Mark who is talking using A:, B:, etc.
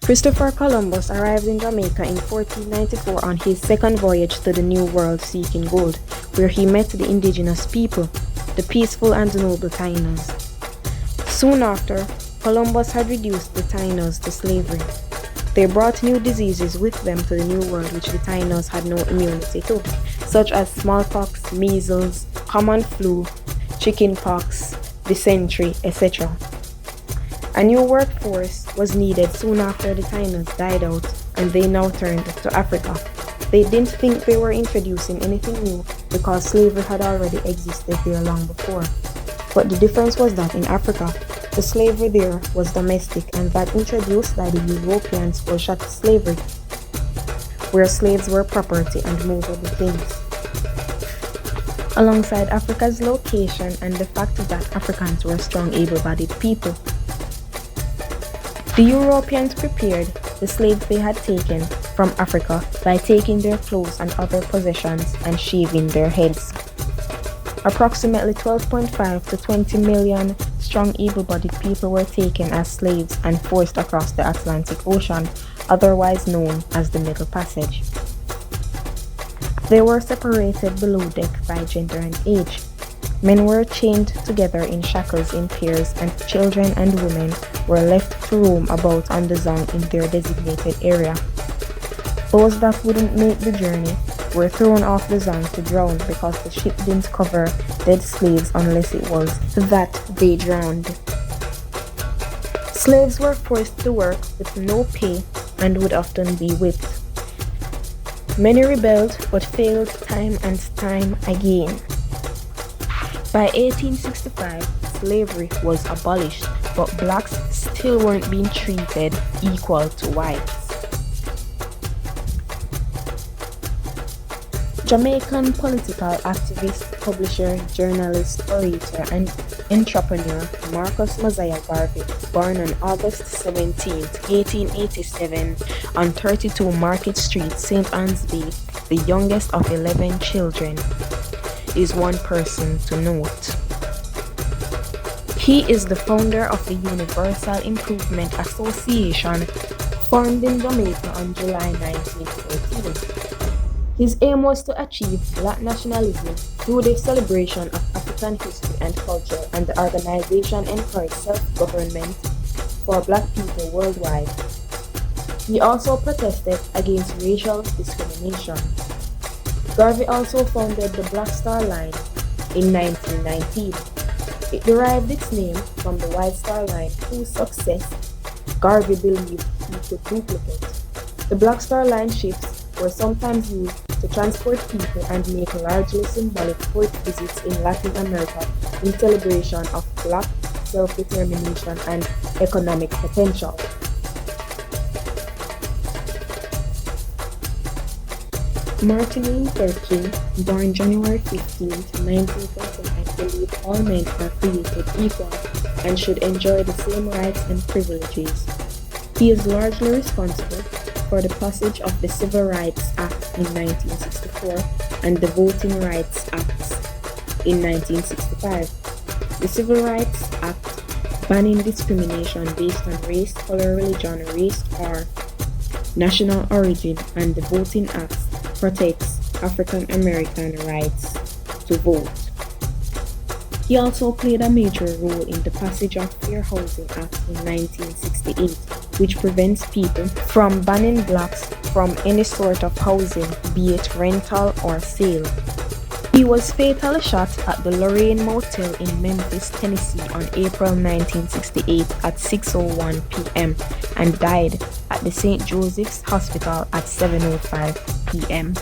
A: Christopher Columbus arrived in Jamaica in 1494 on his second voyage to the New World seeking gold, where he met the indigenous people, the peaceful and noble Tainos. Soon after, Columbus had reduced the Tainos to slavery. They brought new diseases with them to the New World which the Tainos had no immunity to, such as smallpox, measles, common flu, chickenpox, dysentery, etc. A new workforce was needed soon after the Tainos died out, and they now turned to Africa. They didn't think they were introducing anything new because slavery had already existed there long before. But the difference was that in Africa, the slavery there was domestic, and that introduced by the Europeans was chattel slavery, where slaves were property and movable things. Alongside Africa's location and the fact that Africans were strong, able-bodied people, the Europeans prepared the slaves they had taken from Africa by taking their clothes and other possessions and shaving their heads. Approximately 12.5 to 20 million strong able-bodied people were taken as slaves and forced across the Atlantic Ocean, otherwise known as the Middle Passage. They were separated below deck by gender and age. Men were chained together in shackles in pairs, and children and women were left to roam about on the zone in their designated area. Those that wouldn't make the journey were thrown off the zone to drown because the ship didn't cover dead slaves unless it was that they drowned. Slaves were forced to work with no pay and would often be whipped. Many rebelled but failed time and time again. By 1865, slavery was abolished, but blacks still weren't being treated equal to whites. Jamaican political activist, publisher, journalist, orator, and entrepreneur Marcus Mosiah Garvey, born on August 17, 1887, on 32 Market Street, St. Anne's Bay, the youngest of 11 children, is one person to note. He is the founder of the Universal Improvement Association, formed in Jamaica on July 1914. His aim was to achieve black nationalism through the celebration of African history and culture, and the organization encouraged self-government for black people worldwide. He also protested against racial discrimination. Garvey also founded the Black Star Line in 1919. It derived its name from the White Star Line, whose success Garvey believed he could duplicate. The Black Star Line ships were sometimes used to transport people and make largely symbolic port visits in Latin America in celebration of black self-determination and economic potential. Martin Luther King, born January 15, 1929, believed all men are created equal and should enjoy the same rights and privileges. He is largely responsible for the passage of the Civil Rights Act in 1964 and the Voting Rights Act in 1965. The Civil Rights Act, banning discrimination based on race, color, religion, race, or national origin, and the Voting Act protects African American rights to vote. He also played a major role in the passage of Fair Housing Act in 1968, which prevents people from banning blacks from any sort of housing, be it rental or sale. He was fatally shot at the Lorraine Motel in Memphis, Tennessee on April 1968 at 6:01 p.m. and died at the St. Joseph's Hospital at 7:05 p.m.